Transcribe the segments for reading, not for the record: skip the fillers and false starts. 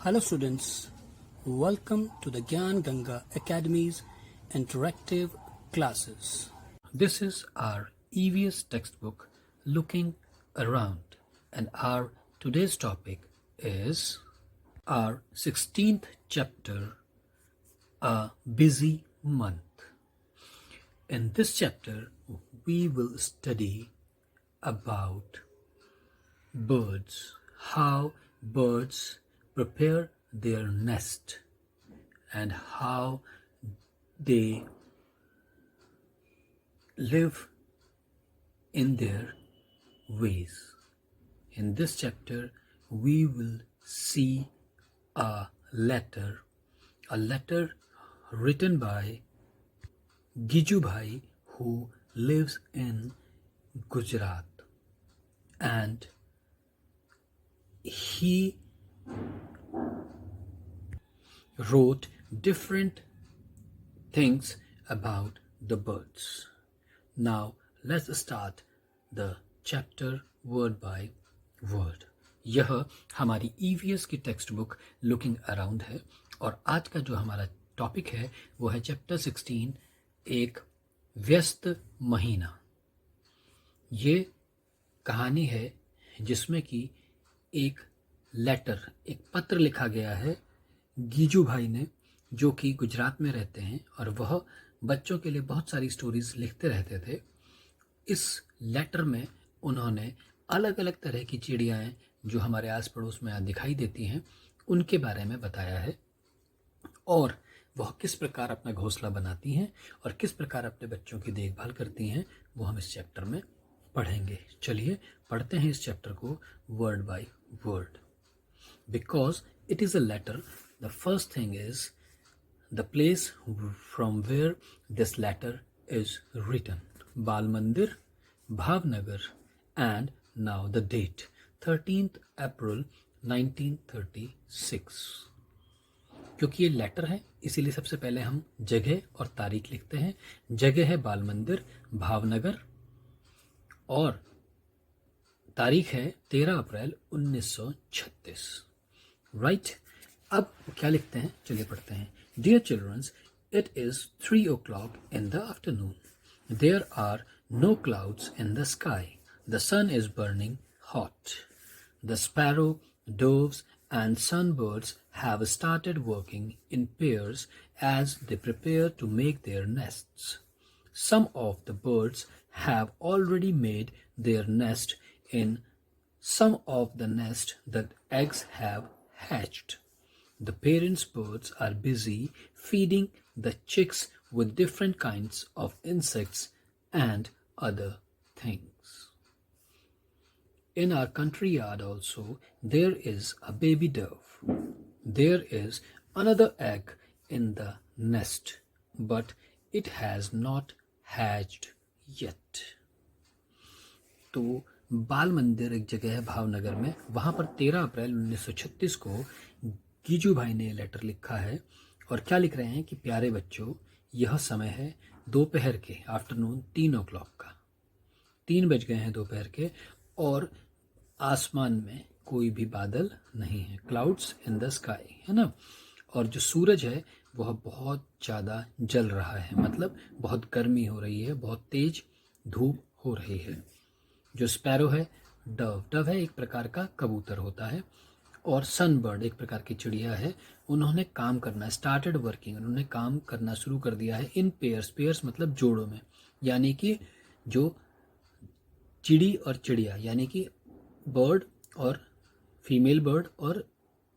Hello students, welcome to the Gyan Ganga Academy's interactive classes. This is our EVS textbook Looking Around, and our today's topic is our 16th chapter, A Busy Month. In this chapter, we will study about birds, how birds prepare their nest and how they live in their ways. In this chapter, we will see a letter written by Giju Bhai, who lives in Gujarat, and he wrote different things about the birds. Now let's start the chapter word by word. यह हमारी EVS की text book looking around है और आज का जो हमारा topic है वो है चैप्टर 16, एक व्यस्त महीना। ये कहानी है जिसमें कि एक पत्र लिखा गया है गीजू भाई ने, जो कि गुजरात में रहते हैं और वह बच्चों के लिए बहुत सारी स्टोरीज लिखते रहते थे। इस लेटर में उन्होंने अलग अलग तरह की चिड़ियाएँ जो हमारे आस पड़ोस में दिखाई देती हैं उनके बारे में बताया है और वह किस प्रकार अपना घोंसला बनाती हैं और किस प्रकार अपने बच्चों की देखभाल करती हैं वो हम इस चैप्टर में पढ़ेंगे। चलिए पढ़ते हैं इस चैप्टर को word by word. Because it is a letter, the first thing is the place from where this letter is written. Bal Mandir, Bhavnagar, and now the date 13th April 1936. क्योंकि ये letter है इसीलिए सबसे पहले हम जगह और तारीख लिखते हैं। जगह है बाल मंदिर, भावनगर, और तारीख है 13 अप्रैल 1936। राइट, अब क्या लिखते हैं चलिए पढ़ते हैं। Dear childrens, it is 3 o'clock in the afternoon. There are no clouds in the sky. The sun is burning hot. The sparrow, doves, and sunbirds have started working in pairs as they prepare to make their nests. Some of the birds have already made their nest. In some of the nest, the eggs have hatched. The parents' birds are busy feeding the chicks with different kinds of insects and other things. In our country yard also, there is a baby dove. There is another egg in the nest, but it has not hatched yet. तो बाल मंदिर एक जगह है भावनगर में, वहाँ पर 13 अप्रैल 1936 को गीजू भाई ने लेटर लिखा है और क्या लिख रहे हैं कि प्यारे बच्चों, यह समय है दोपहर के, आफ्टरनून 3 o'clock का। 3 बज गए हैं दोपहर के और आसमान में कोई भी बादल नहीं है। क्लाउड्स इन द स्काई, है ना। और जो सूरज है वह बहुत ज़्यादा जल रहा है, मतलब बहुत गर्मी हो रही है, बहुत तेज धूप हो रही है। जो स्पैरो है, डव है, एक प्रकार का कबूतर होता है, और सनबर्ड एक प्रकार की चिड़िया है। उन्होंने काम करना, स्टार्टेड वर्किंग, उन्होंने काम करना शुरू कर दिया है इन पेयर्स मतलब जोड़ों में, यानी कि जो चिड़ी और चिड़िया, यानी कि बर्ड और फीमेल बर्ड और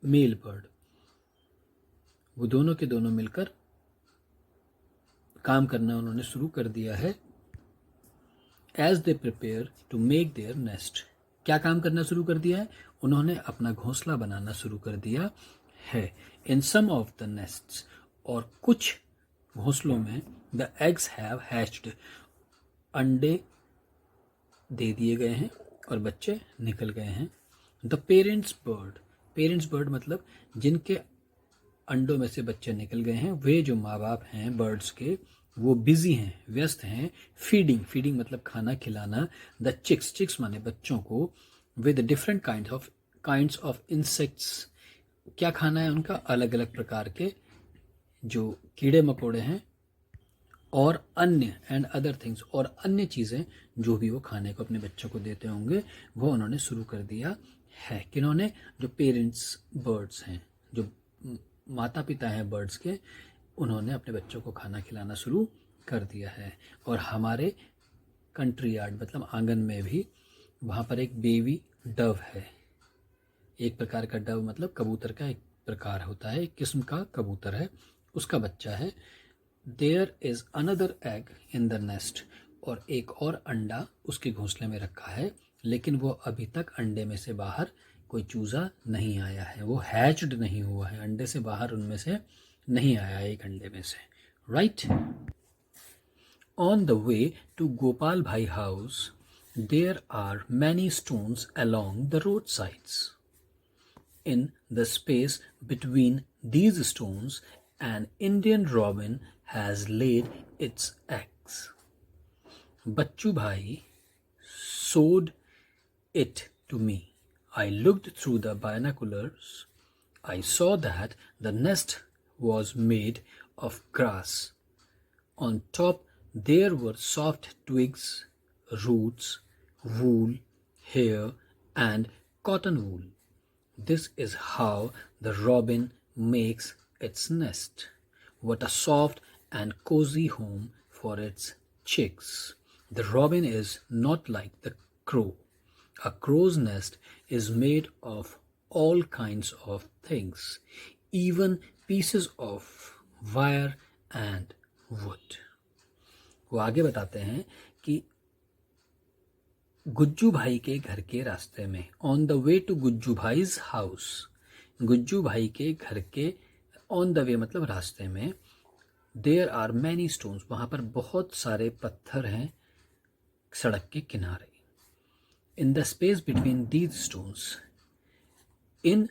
मेल बर्ड, वो दोनों के दोनों मिलकर काम करना उन्होंने शुरू कर दिया है। As they prepare to make their nest, क्या काम करना शुरू कर दिया है? उन्होंने अपना घोंसला बनाना शुरू कर दिया है। In some of the nests, और कुछ घोंसलों में the eggs have hatched, अंडे दे दिए गए हैं और बच्चे निकल गए हैं। The parents bird मतलब जिनके अंडों में से बच्चे निकल गए हैं, वे जो माँ बाप हैं बर्ड्स के, वो बिजी हैं, व्यस्त हैं फीडिंग मतलब खाना खिलाना, द चिक्स माने बच्चों को, with different kinds of insects, क्या खाना है उनका? अलग अलग प्रकार के जो कीड़े मकोड़े हैं और अन्य एंड अदर थिंग्स, और अन्य चीज़ें जो भी वो खाने को अपने बच्चों को देते होंगे वो उन्होंने शुरू कर दिया है। किन्होंने? जो पेरेंट्स बर्ड्स हैं, जो माता पिता हैं बर्ड्स के, उन्होंने अपने बच्चों को खाना खिलाना शुरू कर दिया है। और हमारे कंट्री यार्ड मतलब आंगन में भी वहाँ पर एक बेबी डव है। एक प्रकार का डव मतलब कबूतर का एक प्रकार होता है, एक किस्म का कबूतर है, उसका बच्चा है। There is another egg in the nest, और एक और अंडा उसके घोंसले में रखा है, लेकिन वो अभी तक अंडे में से बाहर कोई चूजा नहीं आया है, वो हैच्ड नहीं हुआ है, अंडे से बाहर उनमें से नहीं आया है एक अंडे में से, right. On the way to Gopal Bhai house, there are many stones along the roadsides. In the space between these stones, an Indian robin has laid its eggs. Bachchu Bhai showed it to me. I looked through the binoculars. I saw that the nest was made of grass. On top there were soft twigs, roots, wool, hair, and cotton wool. This is how the robin makes its nest. What a soft and cozy home for its chicks. The robin is not like the crow. A crow's nest is made of all kinds of things, even pieces of wire and wood. वो आगे बताते हैं कि गुज्जू भाई के घर के रास्ते में, on the way to Gujju भाईज हाउस, गुज्जू भाई के घर के ऑन द वे मतलब रास्ते में, देयर आर मैनी स्टोन्स, वहाँ पर बहुत सारे पत्थर हैं सड़क के किनारे। In the space between these stones, in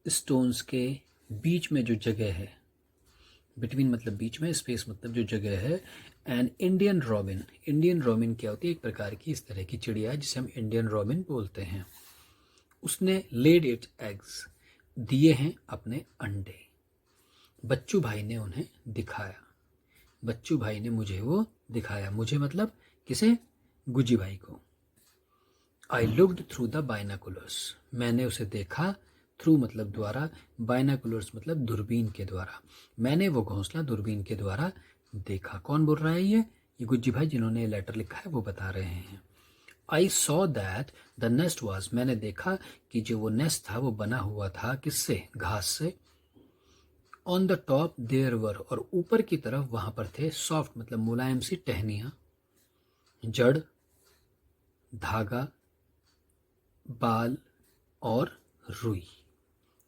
stones के बीच में जो जगह है, बिटवीन मतलब बीच में, स्पेस मतलब जो जगह है, and Indian robin, Indian robin क्या होती है? एक प्रकार की इस तरह की चिड़िया जिसे हम इंडियन रॉबिन बोलते हैं। उसने लेड इट एग्स, दिए हैं अपने अंडे। बच्चू भाई ने उन्हें दिखाया, बच्चू भाई ने मुझे वो दिखाया, मुझे मतलब किसे? गुज्जी भाई को। I looked through the binoculars, मैंने उसे देखा, थ्रू मतलब द्वारा, बाइनाकुलर्स मतलब दूरबीन के द्वारा, मैंने वो घोंसला दूरबीन के द्वारा देखा। कौन बोल रहा है ये गुज्जी भाई जिन्होंने लेटर लिखा है वो बता रहे हैं। I saw that the nest was, मैंने देखा कि जो वो नेस्ट था वो बना हुआ था किससे? घास से। On the top there were, और ऊपर की तरफ वहां पर थे, सॉफ्ट मतलब मुलायम सी टहनियाँ, जड़, धागा, बाल और रुई,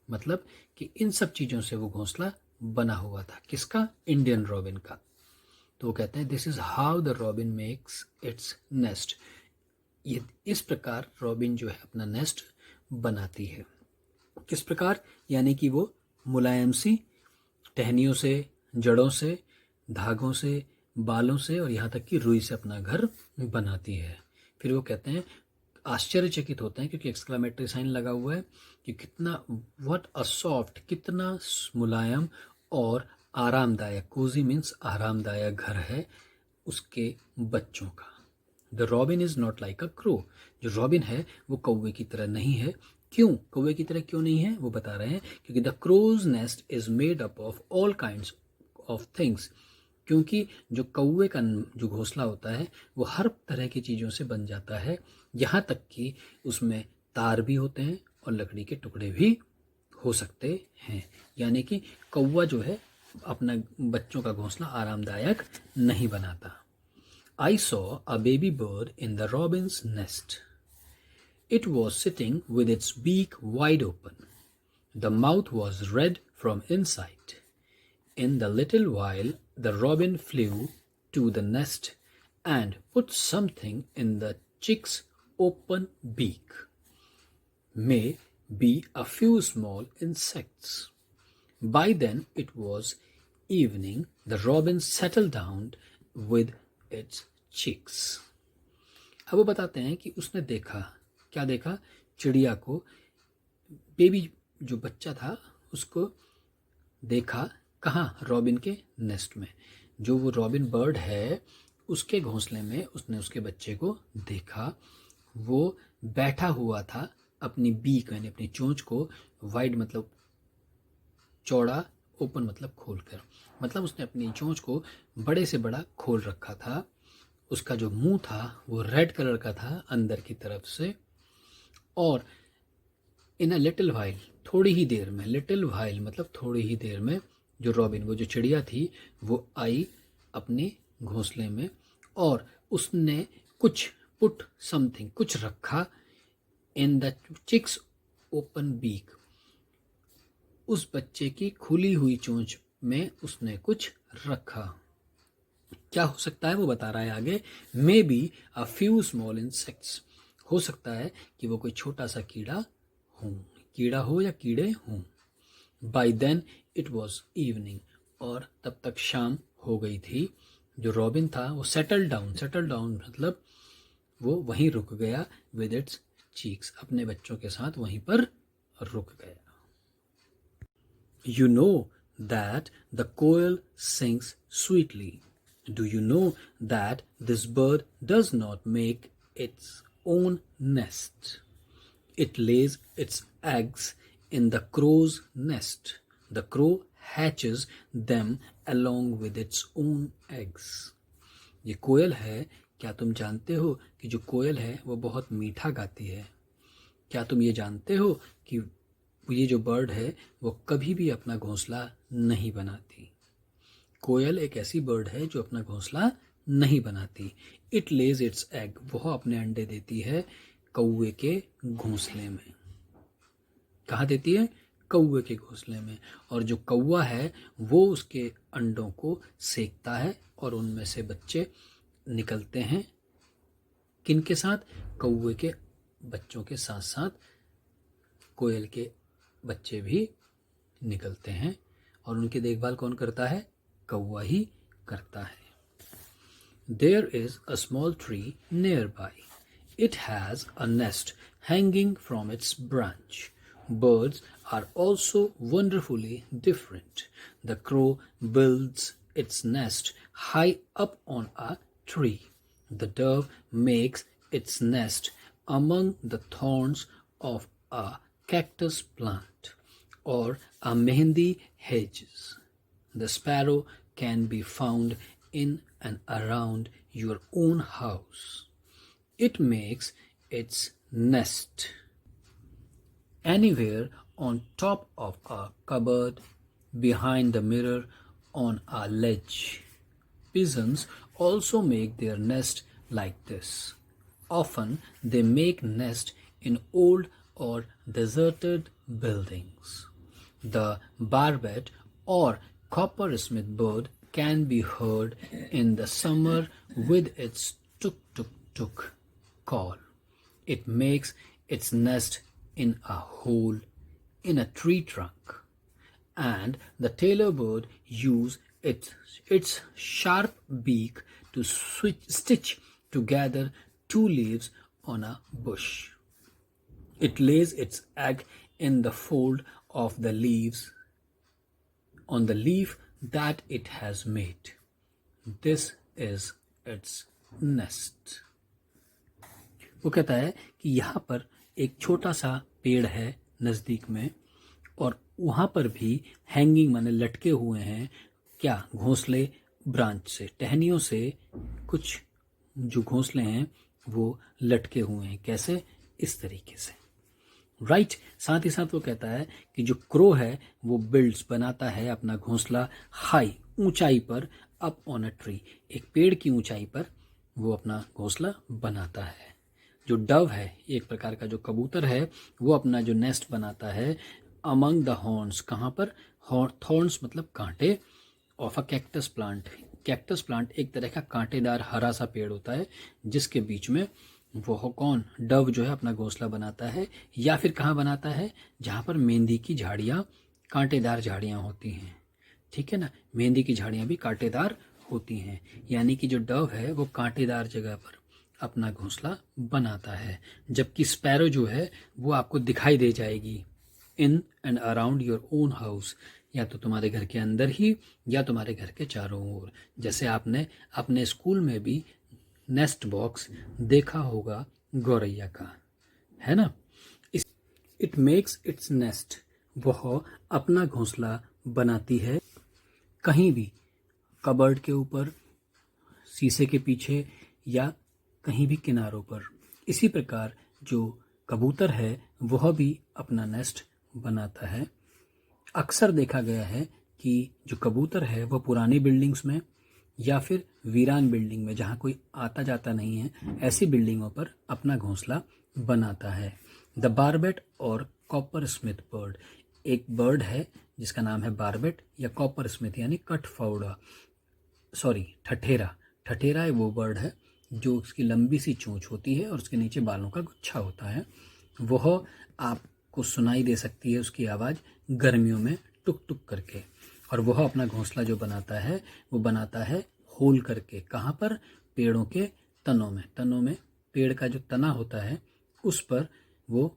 मतलब कि इन सब चीज़ों से वो घोंसला बना हुआ था। किसका? इंडियन रॉबिन का। तो वो कहते हैं this is how the robin makes its nest, ये इस प्रकार रॉबिन जो है अपना नेस्ट बनाती है। किस प्रकार? यानी कि वो मुलायम सी टहनियों से, जड़ों से, धागों से, बालों से और यहाँ तक कि रुई से अपना घर बनाती है। फिर वो कहते हैं, आश्चर्यचकित होते हैं क्योंकि एक्सक्लामेटरी साइन लगा हुआ है कि कितना, व्हाट अ सॉफ्ट, कितना मुलायम और आरामदायक, कोजी मीन्स आरामदायक घर है उसके बच्चों का। The robin is not like a crow, जो रॉबिन है वो कौवे की तरह नहीं है। क्यों कौवे की तरह क्यों नहीं है? वो बता रहे हैं क्योंकि the crow's nest is made up of all kinds of things, क्योंकि जो कौवे का जो घोंसला होता है वो हर तरह की चीज़ों से बन जाता है, यहाँ तक कि उसमें तार भी होते हैं और लकड़ी के टुकड़े भी हो सकते हैं। यानी कि कौवा जो है अपना बच्चों का घोंसला आरामदायक नहीं बनाता। I saw a baby bird in the robin's nest. It was sitting with its beak wide open. The mouth was red from inside. In the little while, the robin flew to the nest and put something in the chick's open beak. May be a few small insects. By then it was evening. The robin settled down with its chicks. अब वो बताते हैं कि उसने देखा, क्या देखा? चिड़िया को, बेबी जो बच्चा था उसको देखा कहाँ, रॉबिन के नेस्ट में। जो वो रॉबिन बर्ड है उसके घोंसले में उसने उसके बच्चे को देखा। वो बैठा हुआ था अपनी बीक यानी अपनी चोंच को वाइड मतलब चौड़ा, ओपन मतलब खोल कर, मतलब उसने अपनी चोंच को बड़े से बड़ा खोल रखा था। उसका जो मुंह था वो रेड कलर का था अंदर की तरफ से। और इन अ लिटिल वाइल, थोड़ी ही देर में, लिटिल वाइल मतलब थोड़ी ही देर में, जो रॉबिन वो जो चिड़िया थी वो आई अपने घोंसले में और उसने कुछ पुट समथिंग, कुछ रखा in the chick's open beak, उस बच्चे की खुली हुई चोंच में उसने कुछ रखा। क्या हो सकता है वो बता रहा है आगे, may be a few small insects, हो सकता है कि वो कोई छोटा सा कीड़ा हो या कीड़े हों। By then it was evening, और तब तक शाम हो गई थी। जो रॉबिन था वो सेटल डाउन मतलब वो वहीं रुक गया, विद इट्स चीक्स, अपने बच्चों के साथ वहीं पर रुक गया। You know that the quail sings sweetly. Do you know that this bird does not make its own nest? It lays its eggs in the crow's nest. The crow hatches them along with its own eggs. ये कोयल है, क्या तुम जानते हो कि जो कोयल है वो बहुत मीठा गाती है? क्या तुम ये जानते हो कि ये जो बर्ड है वो कभी भी अपना घोंसला नहीं बनाती? कोयल एक ऐसी बर्ड है जो अपना घोंसला नहीं बनाती। इट लेज इट्स एग, वह अपने अंडे देती है कौवे के घोंसले में। कहाँ देती है? कौवे के घोंसले में। और जो कौवा है वो उसके अंडों को सेकता है और उनमें से बच्चे निकलते हैं। किन के साथ? कौवे के बच्चों के साथ साथ कोयल के बच्चे भी निकलते हैं, और उनकी देखभाल कौन करता है? कौवा ही करता है। There is a small tree nearby. It has a nest hanging from its branch. Birds are also wonderfully different. The crow builds its nest high up on a tree. The dove makes its nest among the thorns of a cactus plant or a mehendi hedges. The sparrow can be found in and around your own house. It makes its nest anywhere on top of a cupboard, behind the mirror, on a ledge. Pigeons also make their nest like this. Often they make nest in old or deserted buildings. The barbet or coppersmith bird can be heard in the summer with its tuk tuk tuk call. It makes its nest in a hole in a tree trunk, and the tailor bird use its sharp beak to stitch together two leaves on a bush. It lays its egg in the fold of the leaves on the leaf that it has made. This is its nest. वो कहता है कि यहाँ पर एक छोटा सा पेड़ है नज़दीक में, और वहाँ पर भी हैंगिंग माने लटके हुए हैं क्या? घोंसले, ब्रांच से, टहनियों से कुछ जो घोंसले हैं वो लटके हुए हैं। कैसे? इस तरीके से, राइट। साथ ही साथ वो कहता है कि जो क्रो है वो बिल्ड्स बनाता है अपना घोंसला हाई, ऊंचाई पर, अप ऑन अ ट्री, एक पेड़ की ऊंचाई पर वो अपना घोंसला बनाता है। जो डव है, एक प्रकार का जो कबूतर है, वो अपना जो नेस्ट बनाता है अमंग द हॉर्न्स, कहाँ पर? थॉर्न्स मतलब कांटे, of a cactus plant. Cactus plant एक तरह का कांटेदार हरा सा पेड़ होता है जिसके बीच में वो कौन? डव जो है अपना घोंसला बनाता है। या फिर कहाँ बनाता है? जहाँ पर मेहंदी की झाड़ियाँ, कांटेदार झाड़ियाँ होती हैं, ठीक है ना। मेहंदी की झाड़ियाँ भी कांटेदार होती हैं, यानी कि जो डव है वो कांटेदार जगह पर अपना घोंसला बनाता है। जबकि स्पैरो जो है वो आपको दिखाई दे जाएगी in and around your own house, या तो तुम्हारे घर के अंदर ही या तुम्हारे घर के चारों ओर। जैसे आपने अपने स्कूल में भी नेस्ट बॉक्स देखा होगा गौरैया का, है ना। इट मेक्स इट्स नेस्ट, वह अपना घोंसला बनाती है कहीं भी, कबर्ड के ऊपर, शीशे के पीछे या कहीं भी किनारों पर। इसी प्रकार जो कबूतर है वह भी अपना नेस्ट बनाता है। अक्सर देखा गया है कि जो कबूतर है वह पुरानी बिल्डिंग्स में या फिर वीरान बिल्डिंग में, जहाँ कोई आता जाता नहीं है, ऐसी बिल्डिंगों पर अपना घोंसला बनाता है। द बारबेट और कॉपर स्मिथ बर्ड, एक बर्ड है जिसका नाम है बारबेट या कॉपर स्मिथ यानी कठफोड़ा, सॉरी ठठेरा। ठठेरा वो बर्ड है जो उसकी लंबी सी चोंच होती है और उसके नीचे बालों का गुच्छा होता है। वह आपको सुनाई दे सकती है उसकी आवाज़ गर्मियों में टुक टुक करके। और वह अपना घोंसला जो बनाता है वो बनाता है होल करके। कहाँ पर? पेड़ों के तनों में। तनों में पेड़ का जो तना होता है उस पर वो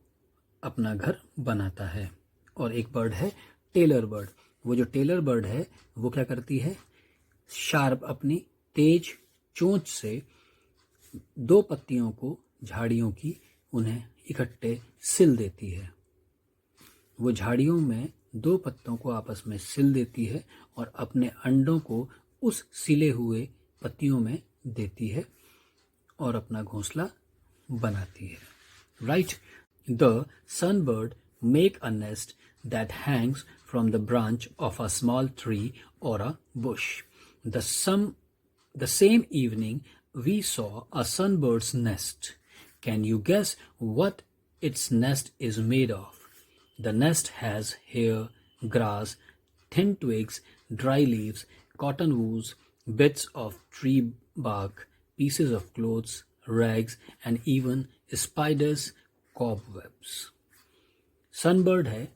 अपना घर बनाता है। और एक बर्ड है टेलर बर्ड। वो जो टेलर बर्ड है वो क्या करती है, शार्प अपनी तेज चोंच से दो पत्तियों को, झाड़ियों की, उन्हें इकट्ठे सिल देती है। वो झाड़ियों में दो पत्तों को आपस में सिल देती है और अपने अंडों को उस सिले हुए पत्तियों में देती है और अपना घोंसला बनाती है। Right? The sunbird make a nest that hangs from the branch of a small tree or a bush. The same evening, we saw a sunbird's nest. Can you guess what its nest is made of? The nest has hair, grass, thin twigs, dry leaves, cotton wools, bits of tree bark, pieces of clothes, rags, and even spiders' cobwebs. Sunbird है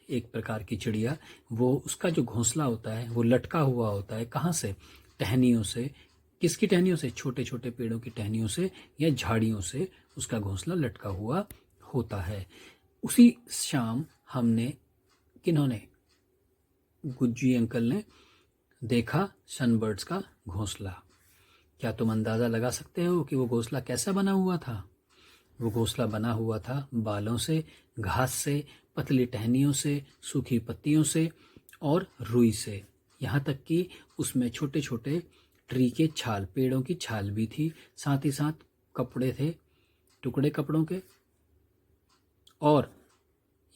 एक प्रकार की चिड़िया। वो उसका जो घोंसला होता है वो लटका हुआ होता है। कहाँ से? टहनियों से। किसकी टहनियों से? छोटे छोटे पेड़ों की टहनियों से या झाड़ियों से उसका घोंसला लटका हुआ होता है। उसी शाम हमने, किन्होंने? गुज्जी अंकल ने देखा सनबर्ड्स का घोंसला। क्या तुम अंदाज़ा लगा सकते हो कि वो घोंसला कैसा बना हुआ था? वो घोंसला बना हुआ था बालों से, घास से, पतली टहनियों से, सूखी पत्तियों से और रुई से। यहाँ तक कि उसमें छोटे छोटे ट्री के छाल, पेड़ों की छाल भी थी। साथ ही साथ कपड़े थे, टुकड़े कपड़ों के। और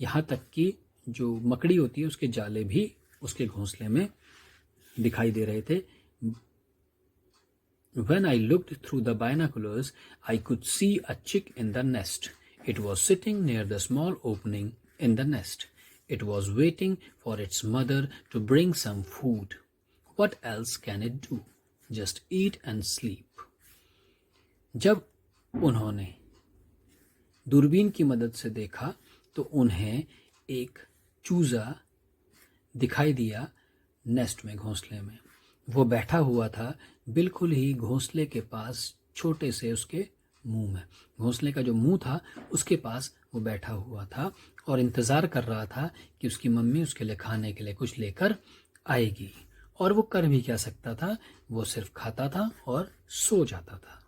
यहाँ तक कि जो मकड़ी होती है उसके जाले भी उसके घोंसले में दिखाई दे रहे थे। When I looked through the binoculars, I could see a chick in the nest. It was sitting near the small opening in the nest. It was waiting for its mother to bring some food. What else can it do? Just eat and sleep. जब उन्होंने दूरबीन की मदद से देखा तो उन्हें एक चूजा दिखाई दिया नेस्ट में, घोंसले में। वो बैठा हुआ था बिल्कुल ही घोंसले के पास, छोटे से उसके मुंह में। घोंसले का जो मुंह था उसके पास वो बैठा हुआ था और इंतज़ार कर रहा था कि उसकी मम्मी उसके लिए खाने के लिए कुछ लेकर आएगी। और वो कर भी क्या सकता था? वो सिर्फ खाता था और सो जाता था।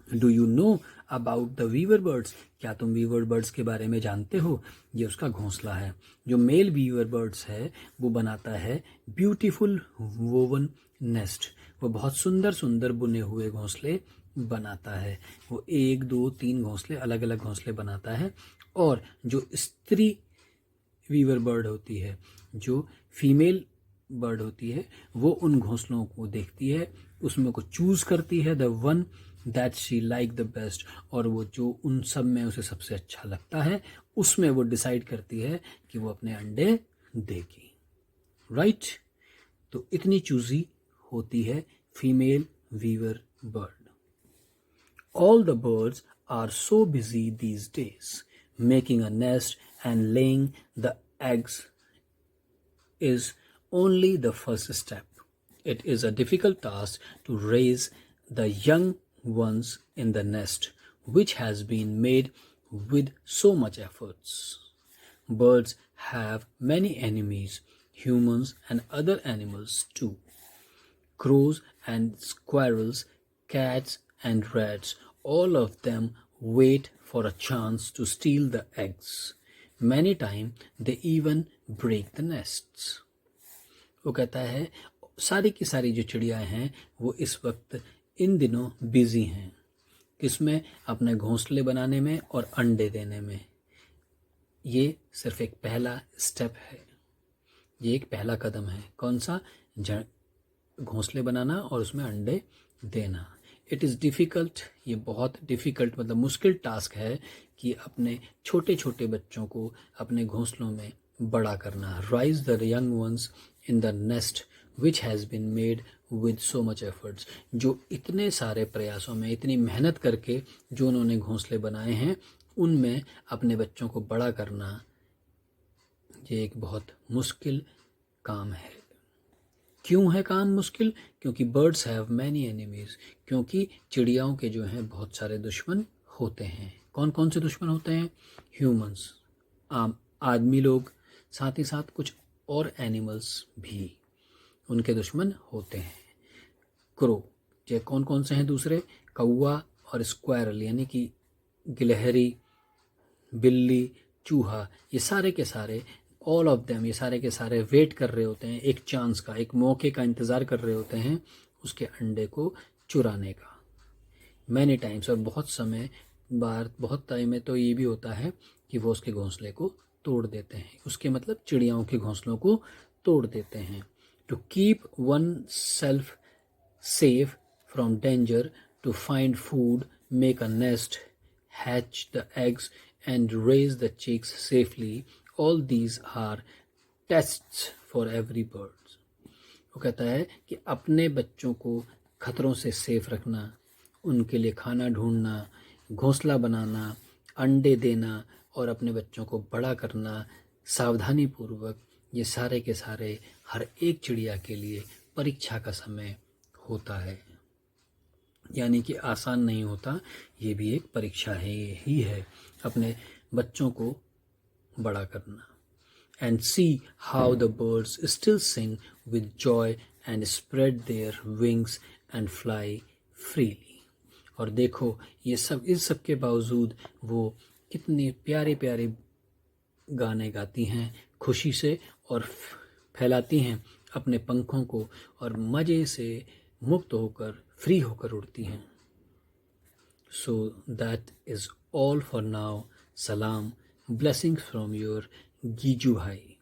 Do you know about the weaver birds? क्या तुम वीवर बर्ड्स के बारे में जानते हो? ये उसका घोंसला है। जो मेल वीवर बर्ड्स है वो बनाता है ब्यूटीफुल वोवन नेस्ट। वो बहुत सुंदर सुंदर बुने हुए घोंसले बनाता है। वो 1, 2, 3 घोंसले, अलग अलग घोंसले बनाता है। और जो स्त्री वीवर बर्ड होती है, जो फीमेल बर्ड होती है, वो उन घोंसलों को देखती है, उसमें को चूज़ करती है, the one that she like the best. और वो जो उन सब में उसे सबसे अच्छा लगता है उसमें वो डिसाइड करती है कि वो अपने अंडे देगी। राइट? तो इतनी चूज़ी होती है female weaver bird. All the birds are so busy these days. Making a nest and laying the eggs is only the first step. It is a difficult task to raise the young ones in the nest, which has been made with so much efforts. Birds have many enemies, humans and other animals too. Crows and squirrels, cats and rats, all of them wait for a chance to steal the eggs. Many times they even break the nests. वो कहता है सारी की सारी जो चिड़िया हैं वो इस वक्त इन दिनों बिजी हैं, किसमें? अपने घोंसले बनाने में और अंडे देने में। ये सिर्फ एक पहला स्टेप है, ये एक पहला कदम है। कौन सा? घोंसले बनाना और उसमें अंडे देना। इट इज़ डिफ़िकल्ट, ये बहुत डिफ़िकल्ट मतलब मुश्किल टास्क है कि अपने छोटे छोटे बच्चों को अपने घोंसलों में बड़ा करना। Raise the young ones in the nest which has been made with so much efforts, जो इतने सारे प्रयासों में, इतनी मेहनत करके जो उन्होंने घोंसले बनाए हैं, उनमें अपने बच्चों को बड़ा करना ये एक बहुत मुश्किल काम है। क्यों है काम मुश्किल? क्योंकि बर्ड्स हैव मैनी एनिमीज, क्योंकि चिड़ियाओं के जो हैं बहुत सारे दुश्मन होते हैं। कौन कौन से दुश्मन होते हैं? ह्यूमंस, आम आदमी लोग, साथ ही साथ कुछ और एनिमल्स भी उनके दुश्मन होते हैं। क्रो, ये कौन कौन से हैं दूसरे? कौवा और स्क्वायरल यानी कि गिलहरी, बिल्ली, चूहा, ये सारे के सारे ऑल ऑफ देम, ये सारे के सारे वेट कर रहे होते हैं एक चांस का, एक मौके का इंतज़ार कर रहे होते हैं उसके अंडे को चुराने का। मैनी टाइम्स, और बहुत समय बार, बहुत टाइम में तो ये भी होता है कि वो उसके घोंसले को तोड़ देते हैं, उसके मतलब चिड़ियाओं के घोंसलों को तोड़ देते हैं। To keep oneself safe from danger, to find food, make a nest, hatch the eggs and raise the chicks safely, all these are tests for every bird. वो कहता है कि अपने बच्चों को खतरों से सेफ रखना, उनके लिए खाना ढूंढना, घोंसला बनाना, अंडे देना और अपने बच्चों को बड़ा करना सावधानी पूर्वक, ये सारे के सारे हर एक चिड़िया के लिए परीक्षा का समय होता है। यानी कि आसान नहीं होता, ये भी एक परीक्षा है, ये ही है अपने बच्चों को बड़ा करना। And see how the birds still sing with Joy and spread their wings and fly freely. और देखो ये सब, इस सब के बावजूद वो कितने प्यारे प्यारे गाने गाती हैं खुशी से और फैलाती हैं अपने पंखों को और मज़े से मुक्त होकर, फ्री होकर उड़ती हैं। So that is all for now. सलाम, ब्लेसिंग्स फ्रॉम योर गीजू भाई।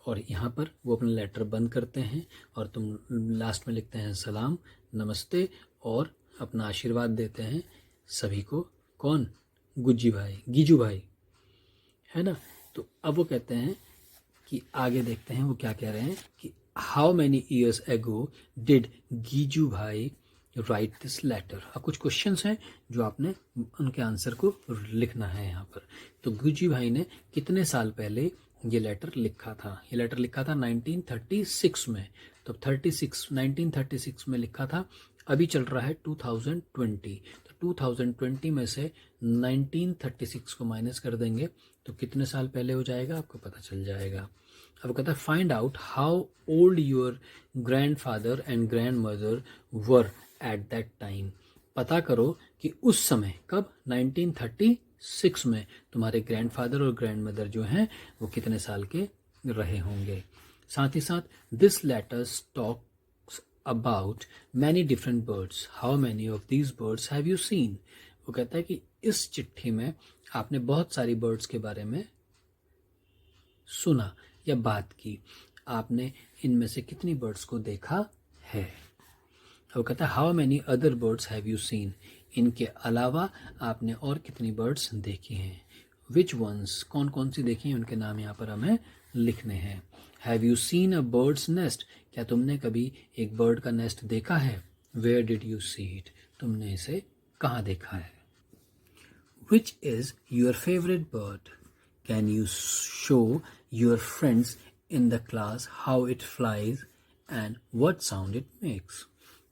और यहाँ पर वो अपना लेटर बंद करते हैं और तुम लास्ट में लिखते हैं सलाम, नमस्ते और अपना आशीर्वाद देते हैं सभी को। कौन? गुज्जी भाई, गीजू भाई, है ना। तो अब वो कहते हैं कि आगे देखते हैं वो क्या कह रहे हैं कि how many years ago did Giju भाई राइट दिस लेटर। अब कुछ क्वेश्चंस हैं जो आपने उनके आंसर को लिखना है यहाँ पर। तो गीजू भाई ने कितने साल पहले ये लेटर लिखा था? ये लेटर लिखा था 1936 में। तो 1936 में लिखा था। अभी चल रहा है 2020, तो 2020 में से 1936 को माइनस कर देंगे तो कितने साल पहले हो जाएगा आपको पता चल जाएगा। अब कहता है find out how old your grandfather and grand mother were at that time. पता करो कि उस समय, कब? 1936 में तुम्हारे ग्रैंडफादर और ग्रैंड मदर जो हैं वो कितने साल के रहे होंगे। साथ ही साथ this letter talks about many different birds, how many of these birds have you seen. वो कहता है कि इस चिट्ठी में आपने बहुत सारी बर्ड्स के बारे में सुना या बात की, आपने इनमें से कितनी बर्ड्स को देखा है। वो कहता है how many other birds have you scene, इनके अलावा आपने और कितनी बर्ड्स देखी हैं। विच वंस, कौन कौन सी देखी हैं उनके नाम यहाँ पर हमें लिखने हैं। Have you seen a bird's nest, क्या तुमने कभी एक बर्ड का नेस्ट देखा है। Where did you see it, तुमने इसे कहाँ देखा है। Which is your favourite bird, can you show your friends in the class how it flies and what sound it makes।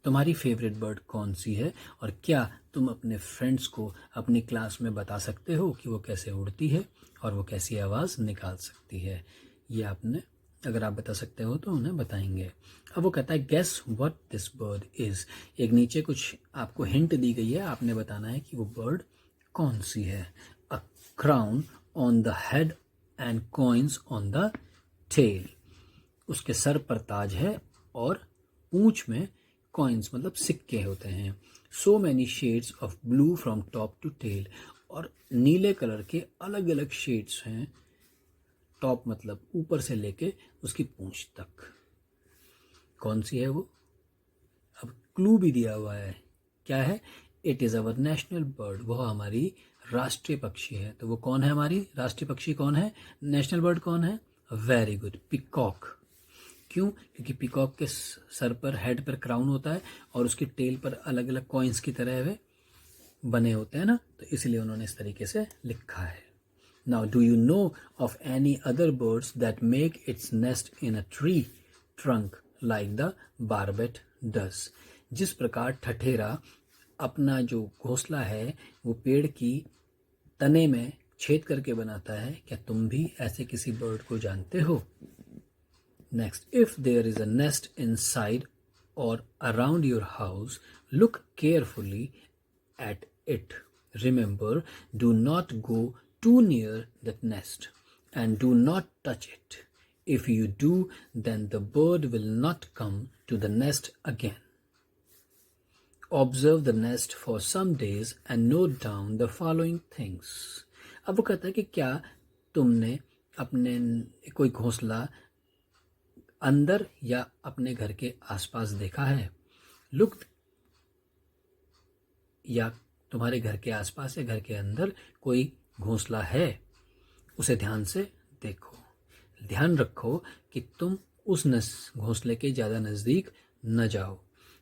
तुम्हारी फेवरेट बर्ड कौन सी है और क्या तुम अपने फ्रेंड्स को अपनी क्लास में बता सकते हो कि वो कैसे उड़ती है और वो कैसी आवाज़ निकाल सकती है। ये आपने अगर आप बता सकते हो तो उन्हें बताएंगे। अब वो कहता है guess what this bird is. एक नीचे कुछ आपको हिंट दी गई है, आपने बताना है कि वो बर्ड कौन सी है। A crown on the head and coins on the tail. उसके सर पर ताज है और पूंछ में कॉइन्स मतलब सिक्के होते हैं। So many shades of blue from top to tail. और नीले कलर के अलग अलग शेड्स हैं, टॉप मतलब ऊपर से लेके उसकी पूंछ तक। कौन सी है वो? अब क्लू भी दिया हुआ है, क्या है? It is our national bird. वह हमारी राष्ट्रीय पक्षी है। तो वो कौन है? हमारी राष्ट्रीय पक्षी कौन है? नेशनल बर्ड कौन है? Very good, peacock. क्यों? क्योंकि पिकॉक के सर पर, हेड पर क्राउन होता है और उसकी टेल पर अलग अलग कॉइन्स की तरह वे बने होते हैं ना, तो इसलिए उन्होंने इस तरीके से लिखा है। Now do you know of any other birds that make its nest in a tree trunk like the barbet does. जिस प्रकार ठठेरा अपना जो घोंसला है वो पेड़ की तने में छेद करके बनाता है, क्या तुम भी ऐसे किसी बर्ड को जानते हो? Next, if there is a nest inside or around your house, look carefully at it. Remember, do not go too near that nest and do not touch it. If you do, then the bird will not come to the nest again. Observe the nest for some days and note down the following things. अब वो कहता है कि क्या तुमने अपने कोई घोंसला अंदर या अपने घर के आसपास देखा है? लुक, या तुम्हारे घर के आसपास या घर के अंदर कोई घोंसला है, उसे ध्यान से देखो। ध्यान रखो कि तुम उस घोंसले के ज़्यादा नज़दीक न जाओ,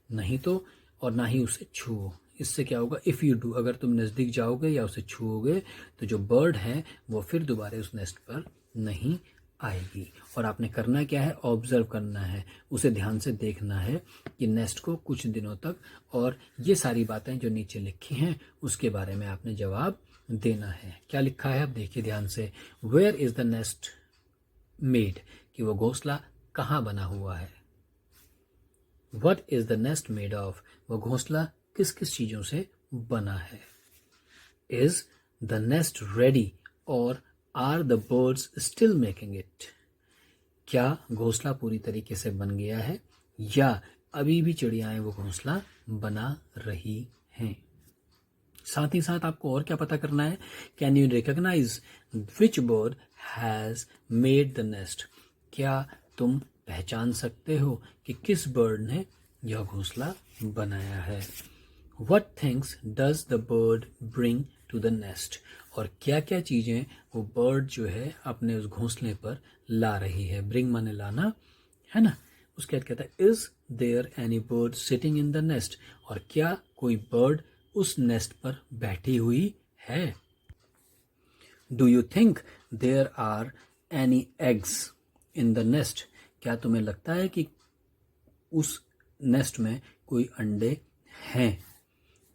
नहीं तो, और ना ही उसे छुओ। इससे क्या होगा? इफ़ यू डू, अगर तुम नज़दीक जाओगे या उसे छुओगे तो जो बर्ड है वो फिर दोबारा उस नेस्ट पर नहीं आएगी। और आपने करना क्या है? ऑब्जर्व करना है, उसे ध्यान से देखना है कि नेस्ट को कुछ दिनों तक, और ये सारी बातें जो नीचे लिखी हैं उसके बारे में आपने जवाब देना है। क्या लिखा है? अब देखिए ध्यान से। Where is the nest made, कि वो घोंसला कहाँ बना हुआ है। What is the nest made of, वो घोंसला किस किस चीज़ों से बना है। इज़ द नेस्ट रेडी और are the birds still making it, क्या घोंसला पूरी तरीके से बन गया है या अभी भी चिड़ियाएं वो घोंसला बना रही हैं। साथ ही साथ आपको और क्या पता करना है? Can you recognise which bird has made the nest, क्या तुम पहचान सकते हो कि किस बर्ड ने यह घोंसला बनाया है। What things does the bird bring to the nest, और क्या क्या चीज़ें वो बर्ड जो है अपने उस घोंसले पर ला रही है। ब्रिंग माने लाना है ना। उसके बाद कहता है is there any bird sitting in the nest, और क्या कोई बर्ड उस नेस्ट पर बैठी हुई है। Do you think there are any eggs in the nest, क्या तुम्हें लगता है कि उस नेस्ट में कोई अंडे हैं।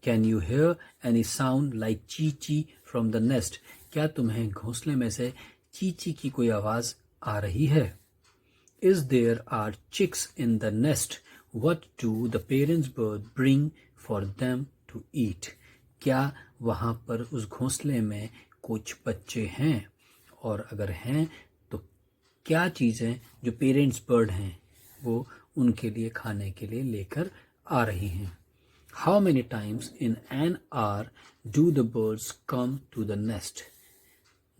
Can you hear any sound like ची ची फ्रॉम द नेस्ट, क्या तुम्हें घोंसले में से ची ची की कोई आवाज़ आ रही है। Is there are chicks in the nest, what do the parents bird bring for them to eat, क्या वहाँ पर उस घोंसले में कुछ बच्चे हैं, और अगर हैं तो क्या चीज़ें जो पेरेंट्स बर्ड हैं वो उनके लिए खाने के लिए लेकर आ रही हैं। How many times in an hour do the birds come to the nest,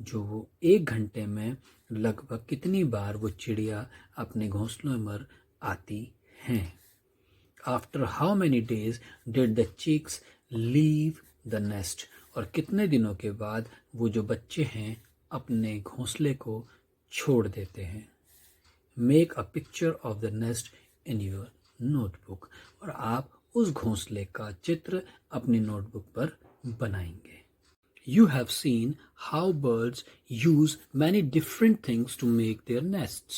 जो वो एक घंटे में लगभग कितनी बार वो चिड़िया अपने घोंसलों में आती हैं। After how many days did the chicks leave the nest, और कितने दिनों के बाद वो जो बच्चे हैं अपने घोंसले को छोड़ देते हैं। Make a picture of the nest in your notebook, और आप उस घोंसले का चित्र अपनी नोटबुक पर बनाएंगे। You have seen how birds use many different things to make their nests.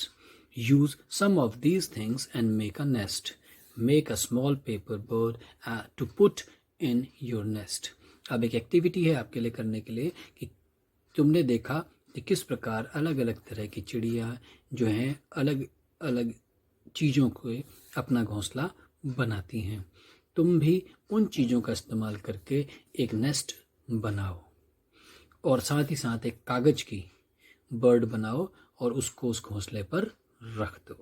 Use some of these things and make a nest. Make a small paper bird to put in your nest. अब एक activity है आपके लिए करने के लिए कि तुमने देखा कि किस प्रकार अलग अलग तरह की चिड़िया जो हैं अलग अलग चीज़ों को अपना घोंसला बनाती हैं। तुम भी उन चीज़ों का इस्तेमाल करके एक नेस्ट बनाओ और साथ ही साथ एक कागज़ की बर्ड बनाओ और उसको उस घोंसले पर रख दो।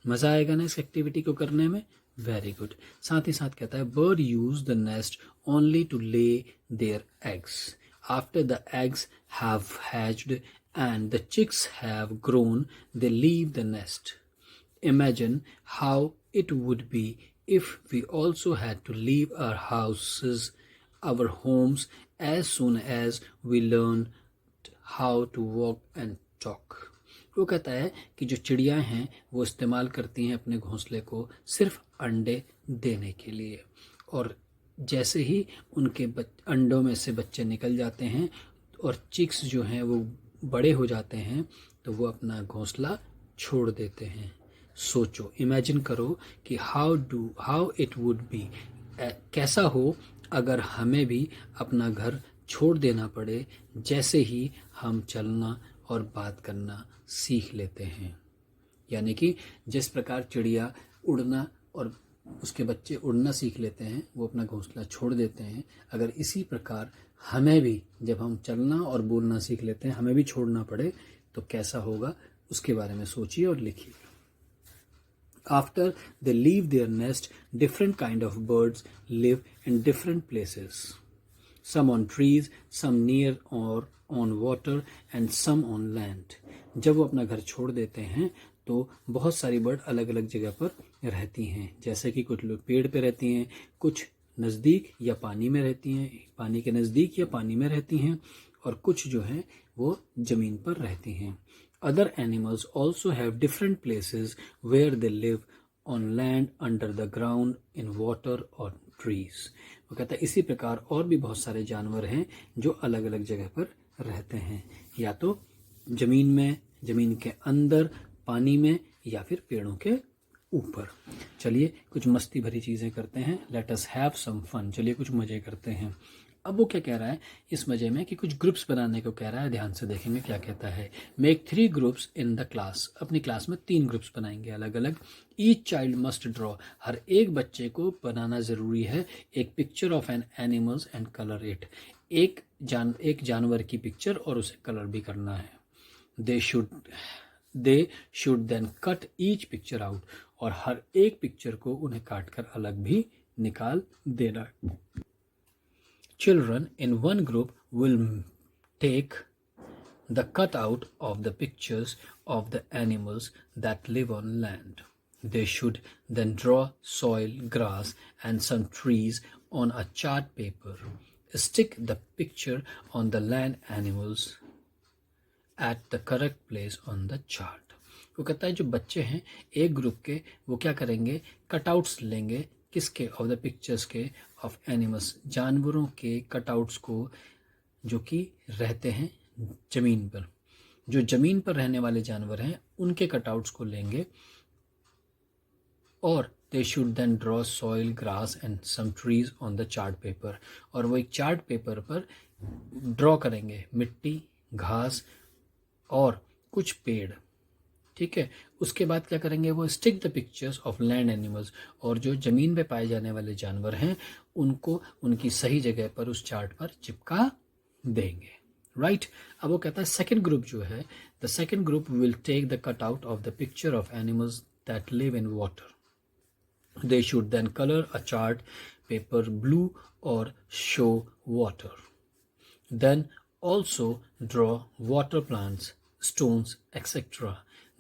मज़ा आएगा ना इस एक्टिविटी को करने में। Very good. साथ ही साथ कहता है bird use the nest only to lay their eggs after the eggs have hatched and the chicks have grown they leave the nest. Imagine how it would be if we also had to leave our houses, our homes, as soon as we learned how to walk and talk. वो कहता है कि जो चिड़िया हैं वो इस्तेमाल करती हैं अपने घोंसले को सिर्फ अंडे देने के लिए, और जैसे ही उनके अंडों में से बच्चे निकल जाते हैं और चिक्स जो हैं वो बड़े हो जाते हैं तो वो अपना घोंसला छोड़ देते हैं। सोचो, इमेजिन करो कि हाउ इट वुड बी, कैसा हो अगर हमें भी अपना घर छोड़ देना पड़े जैसे ही हम चलना और बात करना सीख लेते हैं। यानी कि जिस प्रकार चिड़िया उड़ना और उसके बच्चे उड़ना सीख लेते हैं, वो अपना घोंसला छोड़ देते हैं, अगर इसी प्रकार हमें भी जब हम चलना और बोलना सीख लेते हैं हमें भी छोड़ना पड़े तो कैसा होगा, उसके बारे में सोचिए और लिखिए। After they leave their nest, different kind of birds live in different places. Some on trees, some near or on water, and some on land. जब वो अपना घर छोड़ देते हैं तो बहुत सारी बर्ड अलग अलग जगह पर रहती हैं, जैसे कि कुछ लोग पेड़ पे रहती हैं, कुछ नज़दीक या पानी में रहती हैं, पानी के नज़दीक या पानी में रहती हैं, और कुछ जो हैं वो ज़मीन पर रहती हैं। Other animals also have different places where they live on land, under the ground, in water or trees. वो कहता है इसी प्रकार और भी बहुत सारे जानवर हैं जो अलग अलग जगह पर रहते हैं, या तो ज़मीन में, ज़मीन के अंदर, पानी में, या फिर पेड़ों के ऊपर। चलिए कुछ मस्ती भरी चीज़ें करते हैं। Let us have some fun. चलिए कुछ मज़े करते हैं। अब वो क्या कह रहा है इस मजे में कि कुछ ग्रुप्स बनाने को कह रहा है। ध्यान से देखेंगे क्या कहता है। Make 3 groups in the class. अपनी क्लास में 3 ग्रुप्स बनाएंगे अलग अलग। Each child must draw. हर एक बच्चे को बनाना ज़रूरी है एक picture of an animals and colour it. एक जानवर की पिक्चर और उसे कलर भी करना है। They should then cut each picture out. और हर एक पिक्चर को उन्हें काट कर अलग भी निकाल देना। Children in one group will take the cutout of the pictures of the animals that live on land. They should then draw soil, grass, and some trees on a chart paper. Stick the picture on the land animals at the correct place on the chart. वो कहता है जो बच्चे हैं एक group के, वो क्या करेंगे, कटआउट्स लेंगे। किसके? ऑफ द पिक्चर्स के, ऑफ एनिमल्स, जानवरों के कटआउट्स को जो कि रहते हैं ज़मीन पर। जो ज़मीन पर रहने वाले जानवर हैं उनके कटआउट्स को लेंगे और they should then draw soil, grass and some trees on the chart paper. और वो एक चार्ट पेपर पर ड्रॉ करेंगे मिट्टी, घास और कुछ पेड़। ठीक है, उसके बाद क्या करेंगे, वो stick the pictures of land animals. और जो ज़मीन पे पाए जाने वाले जानवर हैं उनको उनकी सही जगह पर उस चार्ट पर चिपका देंगे। राइट। अब वो कहता है सेकेंड ग्रुप जो है, the second group will take the cut out of the picture of animals that live in water. They should then colour a chart paper blue और show water. Then also draw water plants, stones, etc.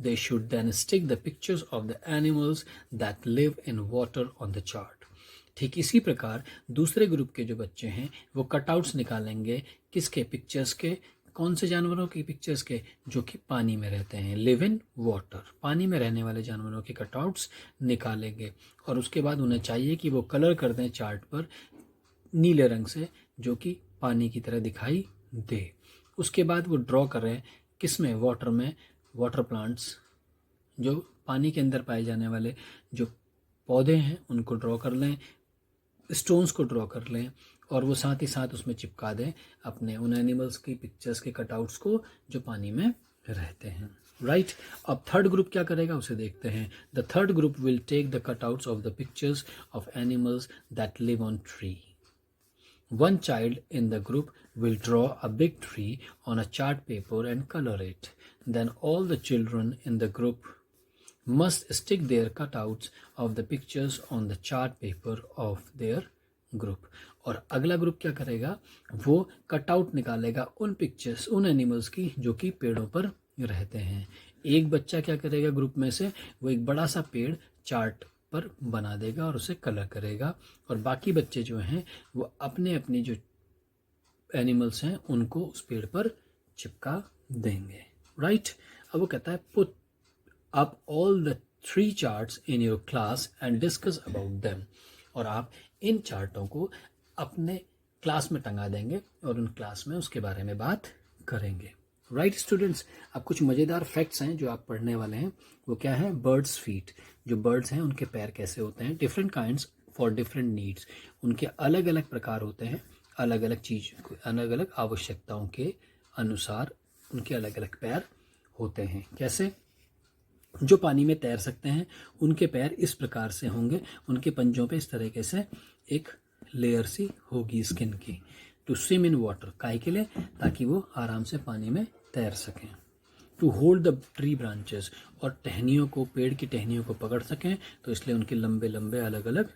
They should then stick the pictures of the animals that live in water on the chart. ठीक इसी प्रकार दूसरे group के जो बच्चे हैं वो कटआउट्स निकालेंगे। किसके? पिक्चर्स के। कौन से जानवरों की पिक्चर्स के? जो कि पानी में रहते हैं, लिव इन वाटर। पानी में रहने वाले जानवरों के कटआउट्स निकालेंगे और उसके बाद उन्हें चाहिए कि वो कलर कर दें चार्ट पर नीले रंग से, जो कि पानी की तरह दिखाई दे। उसके बाद वो ड्रॉ करें किसमें? वाटर में। वाटर प्लांट्स, जो पानी के अंदर पाए जाने वाले जो पौधे हैं उनको ड्रॉ कर लें, स्टोन्स को ड्रॉ कर लें और वो साथ ही साथ उसमें चिपका दें अपने उन एनिमल्स की पिक्चर्स के कटआउट्स को जो पानी में रहते हैं, राइट। अब थर्ड ग्रुप क्या करेगा उसे देखते हैं। The third group will take the cutouts of the pictures of animals that live on tree. One child in the group will draw a big tree on a chart paper and color it. Then all the children in the group must stick their cutouts of the pictures on the chart paper of their group. और अगला group क्या करेगा, वो cutout निकालेगा उन pictures उन animals की जो कि पेड़ों पर रहते हैं। एक बच्चा क्या करेगा ग्रुप में से, वो एक बड़ा सा पेड़ चार्ट पर बना देगा और उसे कलर करेगा, और बाकी बच्चे जो हैं वो अपने अपने जो एनिमल्स हैं उनको उस पेड़ पर चिपका देंगे, राइट। अब वो कहता है put up all the 3 charts in your class and discuss about them, और आप इन चार्टों को अपने क्लास में टंगा देंगे और उन क्लास में उसके बारे में बात करेंगे, राइट स्टूडेंट्स। अब कुछ मज़ेदार फैक्ट्स हैं जो आप पढ़ने वाले हैं। वो क्या है, बर्ड्स फीट, जो बर्ड्स हैं उनके पैर कैसे होते हैं, different kinds for different needs, उनके अलग अलग प्रकार होते हैं, अलग अलग चीज अलग अलग आवश्यकताओं के अनुसार उनके अलग अलग पैर होते हैं। कैसे, जो पानी में तैर सकते हैं उनके पैर इस प्रकार से होंगे, उनके पंजों पे इस तरीके से एक लेयर सी होगी स्किन की। टू स्विम इन वाटर, काहे के लिए, ताकि वो आराम से पानी में तैर सकें। To hold the tree branches, और टहनियों को, पेड़ की टहनियों को पकड़ सकें, तो इसलिए उनके लंबे लंबे अलग अलग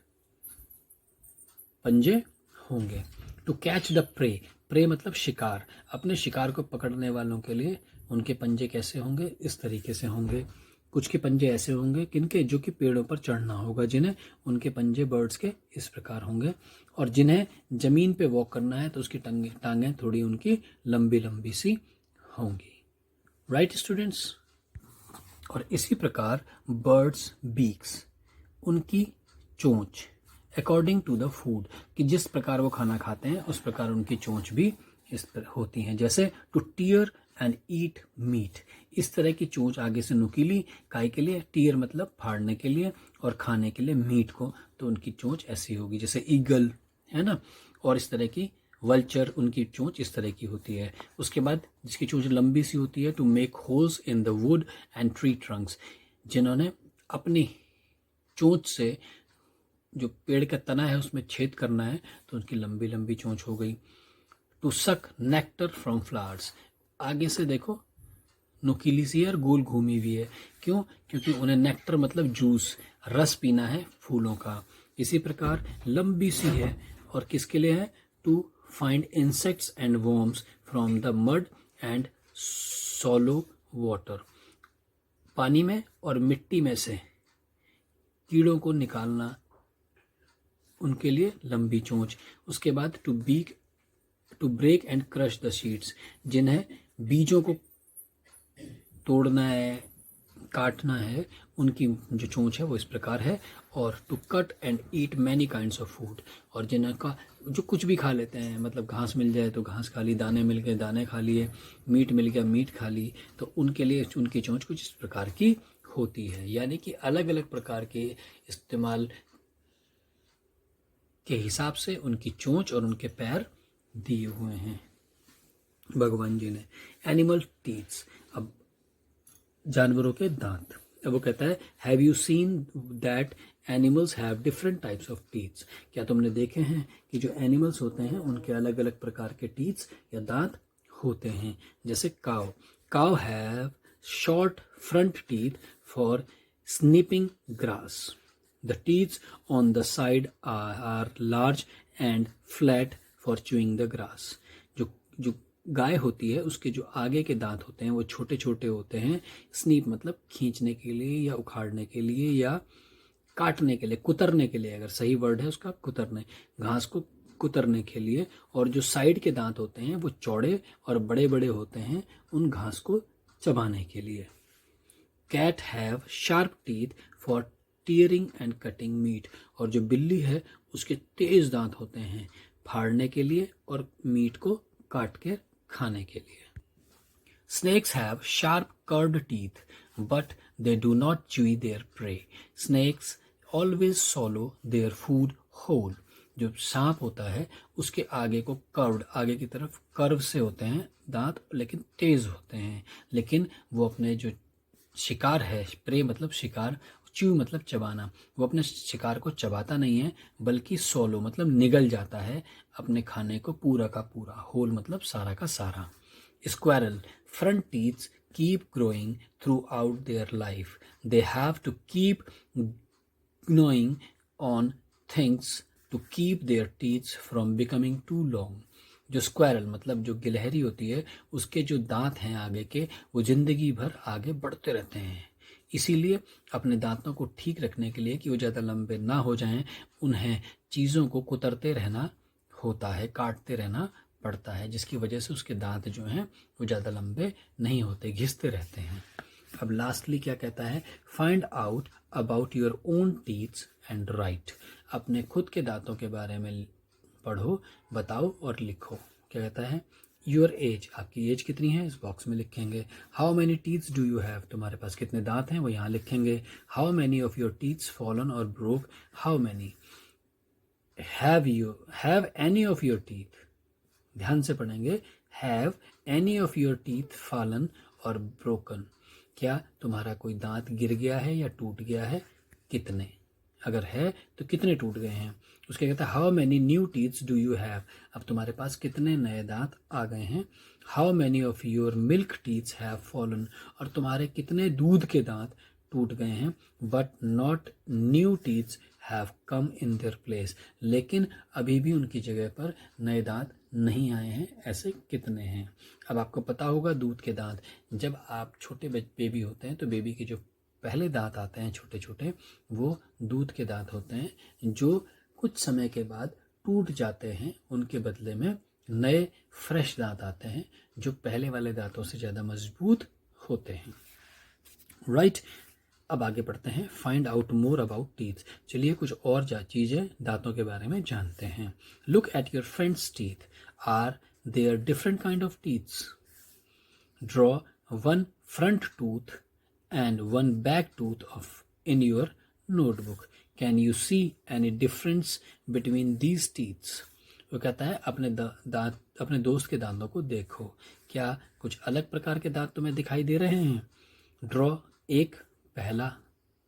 पंजे होंगे। To catch the prey, prey मतलब शिकार, अपने शिकार को पकड़ने वालों के लिए उनके पंजे कैसे होंगे, इस तरीके से होंगे। कुछ के पंजे ऐसे होंगे किनके, जो कि पेड़ों पर चढ़ना होगा जिन्हें, उनके पंजे बर्ड्स के इस प्रकार होंगे। और जिन्हें जमीन पे वॉक करना है तो उसकी टांगें थोड़ी उनकी लंबी लंबी सी होंगी, राइट स्टूडेंट्स। और इसी प्रकार बर्ड्स बीक्स, उनकी चोंच, अकॉर्डिंग टू द फूड, कि जिस प्रकार वो खाना खाते हैं उस प्रकार उनकी चोंच भी इस पर होती हैं। जैसे to tear and eat meat, इस तरह की चोंच आगे से नुकीली, काहे के लिए, टीयर मतलब फाड़ने के लिए और खाने के लिए मीट को, तो उनकी चोंच ऐसी होगी। जैसे ईगल है ना, और इस तरह की वल्चर, उनकी चोंच इस तरह की होती है। उसके बाद जिसकी चोंच लंबी सी होती है, to make holes in the wood and tree trunks, जिन्होंने अपनी चोंच से जो पेड़ का तना है उसमें छेद करना है, तो उनकी लंबी लंबी चोंच हो गई। टू सक नेक्टर फ्रॉम फ्लावर्स, आगे से देखो नुकीली सी है और गोल घूमी हुई है, क्यों, क्योंकि उन्हें नेक्टर मतलब जूस, रस पीना है फूलों का। इसी प्रकार लंबी सी है और किसके लिए है, to find insects and worms from the mud and shallow water, पानी में और मिट्टी में से कीड़ों को निकालना, उनके लिए लंबी चोंच। उसके बाद to break and crush the seeds, जिन्हें बीजों को तोड़ना है, काटना है, उनकी जो चोंच है वो इस प्रकार है। और to cut and eat many kinds of food, और जिनका जो कुछ भी खा लेते हैं, मतलब घास मिल जाए तो घास खा ली, दाने मिल गए दाने खा लिए, मीट मिल गया मीट खा ली, तो उनके लिए उनकी चोंच कुछ इस प्रकार की होती है। यानी कि अलग अलग प्रकार के इस्तेमाल के हिसाब से उनकी चोंच और उनके पैर दिए हुए हैं भगवान जी ने। एनिमल टीथ्स, अब जानवरों के दांत। अब वो कहता है, have you seen that animals have different types of teeths, क्या तुमने देखे हैं कि जो एनिमल्स होते हैं उनके अलग अलग प्रकार के टीथ्स या दांत होते हैं। जैसे cow have short front teeth for snipping grass, the teeth on the side are large and flat for chewing the grass, जो गाय होती है उसके जो आगे के दांत होते हैं वो छोटे छोटे होते हैं, स्नीप मतलब खींचने के लिए या उखाड़ने के लिए या काटने के लिए, कुतरने के लिए, अगर सही वर्ड है उसका कुतरने, घास को कुतरने के लिए। और जो साइड के दांत होते हैं वो चौड़े और बड़े बड़े होते हैं उन घास को चबाने के लिए। Cat have sharp teeth for tearing and cutting meat, और जो बिल्ली है उसके तेज दांत होते हैं फाड़ने के लिए और मीट को काट के खाने के लिए। Snakes have sharp curved teeth but they do not chew their prey, snakes always swallow their food whole, जो सांप होता है उसके आगे को कर्व्ड, आगे की तरफ कर्व से होते हैं दांत, लेकिन तेज होते हैं। लेकिन वो अपने जो शिकार है, प्रे मतलब शिकार, च्यू मतलब चबाना, वो अपने शिकार को चबाता नहीं है बल्कि सोलो मतलब निगल जाता है अपने खाने को पूरा का पूरा। होल मतलब सारा का सारा। Squirrel front teeth keep growing throughout their life. They have to keep gnawing on things to keep their teeth from becoming too long. जो स्क्वायरल मतलब जो गिलहरी होती है, उसके जो दांत हैं आगे के, वो जिंदगी भर आगे बढ़ते रहते हैं। इसीलिए अपने दांतों को ठीक रखने के लिए कि वो ज़्यादा लंबे ना हो जाएं, उन्हें चीज़ों को कुतरते रहना होता है, काटते रहना पड़ता है, जिसकी वजह से उसके दांत जो हैं वो ज़्यादा लंबे नहीं होते, घिसते रहते हैं। अब लास्टली क्या कहता है, find out about your own teeths and right. अपने खुद के दांतों के बारे में पढ़ो, बताओ और लिखो। क्या कहता है, योर एज, आपकी एज कितनी है इस बॉक्स में लिखेंगे। How many teeths do you have, तुम्हारे पास कितने दांत हैं वो यहाँ लिखेंगे। How many of your teeths fallen or broke, how many have any of your teeth, ध्यान से पढ़ेंगे, have any of your teeth fallen or broken, क्या तुम्हारा कोई दांत गिर गया है या टूट गया है, कितने, अगर है तो कितने टूट गए हैं। उसके कहता है how many new teeths do you have, अब तुम्हारे पास कितने नए दांत आ गए हैं। How many of your milk teeths have fallen, और तुम्हारे कितने दूध के दांत टूट गए हैं। But not new teeths have come in their place, लेकिन अभी भी उनकी जगह पर नए दांत नहीं आए हैं, ऐसे कितने हैं। अब आपको पता होगा दूध के दांत, जब आप छोटे बेबी होते हैं तो बेबी के जो पहले दांत आते हैं छोटे छोटे, वो दूध के दांत होते हैं जो कुछ समय के बाद टूट जाते हैं, उनके बदले में नए फ्रेश दांत आते हैं जो पहले वाले दांतों से ज़्यादा मजबूत होते हैं। राइट, अब आगे बढ़ते हैं, find out more about teeth. चलिए कुछ और चीज़ें दांतों के बारे में जानते हैं। Look at your friend's teeth, are there different kind of teeths. Draw one front tooth and one back tooth of in your notebook. Can you see any difference between these teeth? वो कहता है अपने दांत, अपने दोस्त के दांतों को देखो, क्या कुछ अलग प्रकार के दांत तुम्हें दिखाई दे रहे हैं। ड्रॉ एक पहला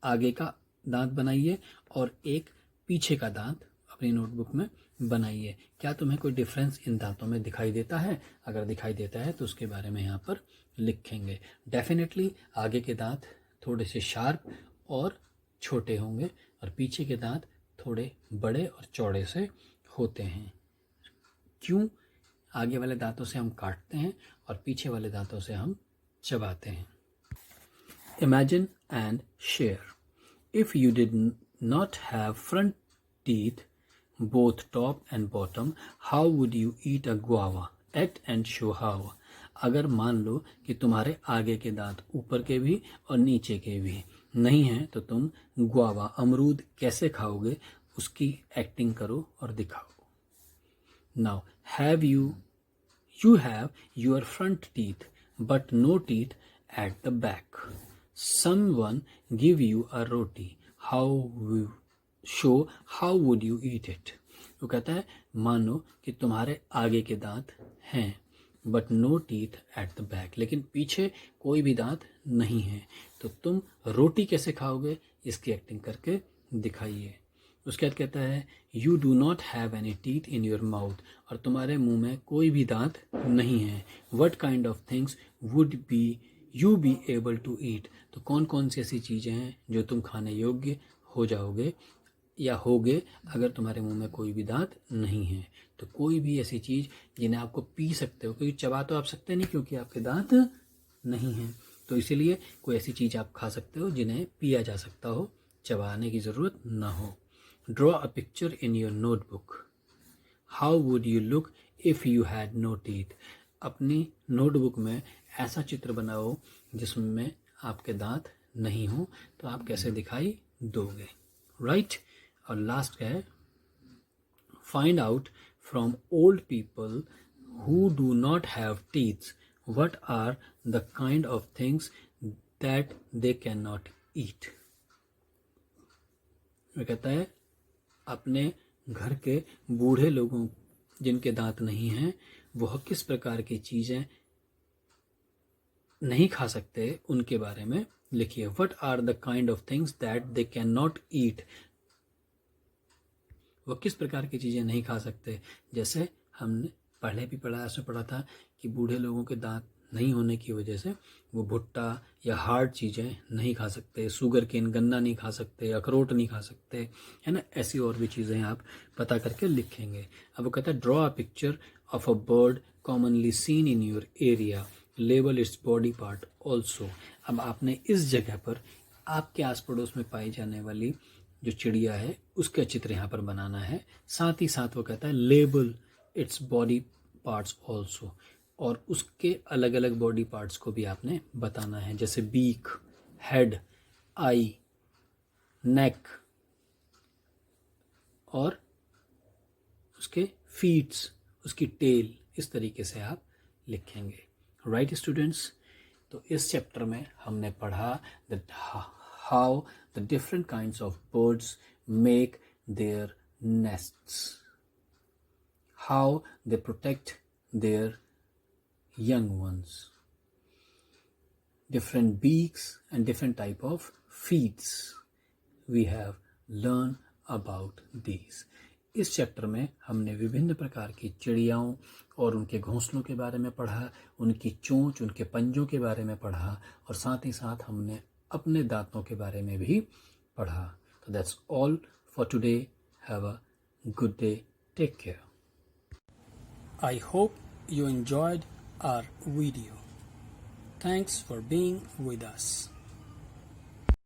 आगे का दांत बनाइए और एक पीछे का दांत अपनी नोटबुक में बनाइए। क्या तुम्हें कोई डिफरेंस इन दांतों में दिखाई देता है, अगर दिखाई देता है तो उसके बारे में यहाँ पर लिखेंगे। डेफिनेटली आगे के दांत थोड़े से शार्प और छोटे होंगे और पीछे के दांत थोड़े बड़े और चौड़े से होते हैं। क्यों, आगे वाले दांतों से हम काटते हैं और पीछे वाले दांतों से हम चबाते हैं। Imagine and share, if you did not have front teeth both top and bottom, how would you eat a guava? Act and show how. अगर मान लो कि तुम्हारे आगे के दांत ऊपर के भी और नीचे के भी नहीं हैं तो तुम गुआवा अमरूद कैसे खाओगे, उसकी एक्टिंग करो और दिखाओ। Now have you have your front teeth but no teeth at the back. Someone give you a roti, how would you eat it? वो कहता है मानो कि तुम्हारे आगे के दांत हैं but no teeth at the back, लेकिन पीछे कोई भी दांत नहीं है, तो तुम रोटी कैसे खाओगे, इसकी एक्टिंग करके दिखाइए। उसके बाद कहता है you do not have any teeth in your mouth, और तुम्हारे मुंह में कोई भी दांत नहीं है। What kind of things would be you be able to eat, तो कौन कौन सी ऐसी चीज़ें हैं जो तुम खाने योग्य हो जाओगे या होगे अगर तुम्हारे मुंह में कोई भी दांत नहीं है। तो कोई भी ऐसी चीज़ जिन्हें आपको पी सकते हो, क्योंकि चबा तो आप सकते नहीं क्योंकि आपके दांत नहीं हैं, तो इसीलिए कोई ऐसी चीज़ आप खा सकते हो जिन्हें पिया जा सकता हो, चबाने की ज़रूरत ना हो। Draw a picture in your notebook, how would you look if you had no teeth. अपनी नोटबुक में ऐसा चित्र बनाओ जिसमें आपके दांत नहीं हो, तो आप कैसे दिखाई दोगे। राइट, और लास्ट क्या है, find out from old people who do not have teeths what are the kind of things that they can not eat. वो कहता है अपने घर के बूढ़े लोगों जिनके दांत नहीं हैं वह किस प्रकार की चीज़ें नहीं खा सकते उनके बारे में लिखिए। What are the kind of things that they can not eat. वह किस प्रकार की चीज़ें नहीं खा सकते। जैसे हमने पहले भी पढ़ा, ऐसे पढ़ा था कि बूढ़े लोगों के दांत नहीं होने की वजह से वो भुट्टा या हार्ड चीज़ें नहीं खा सकते, शुगर केन गन्ना नहीं खा सकते, अखरोट नहीं खा सकते, है ना। ऐसी और भी चीज़ें आप पता करके लिखेंगे। अब वो कहता है draw a picture of a bird commonly seen in your area, label its body part also. अब आपने इस जगह पर आपके आस पड़ोस में पाई जाने वाली जो चिड़िया है उसका चित्र यहाँ पर बनाना है। साथ ही साथ वो कहता है label its body parts also, और उसके अलग अलग बॉडी पार्ट्स को भी आपने बताना है, जैसे बीक, हेड, आई, नेक और उसके फीट्स, उसकी टेल। इस तरीके से आप लिखेंगे। राइट स्टूडेंट्स, तो इस चैप्टर में हमने पढ़ा that how the different kinds of birds make their nests, how they protect their young ones, different beaks and different type of feeds we have learned about these. इस chapter में हमने विभिन्न प्रकार की चिड़ियाओं और उनके घोंसलों के बारे में पढ़ा, उनकी चोंच, उनके पंजों के बारे में पढ़ा, और साथ ही साथ हमने अपने दांतों के बारे में भी पढ़ा। तो that's all for today. Have a good day, take care. I hope you enjoyed our video. Thanks for being with us.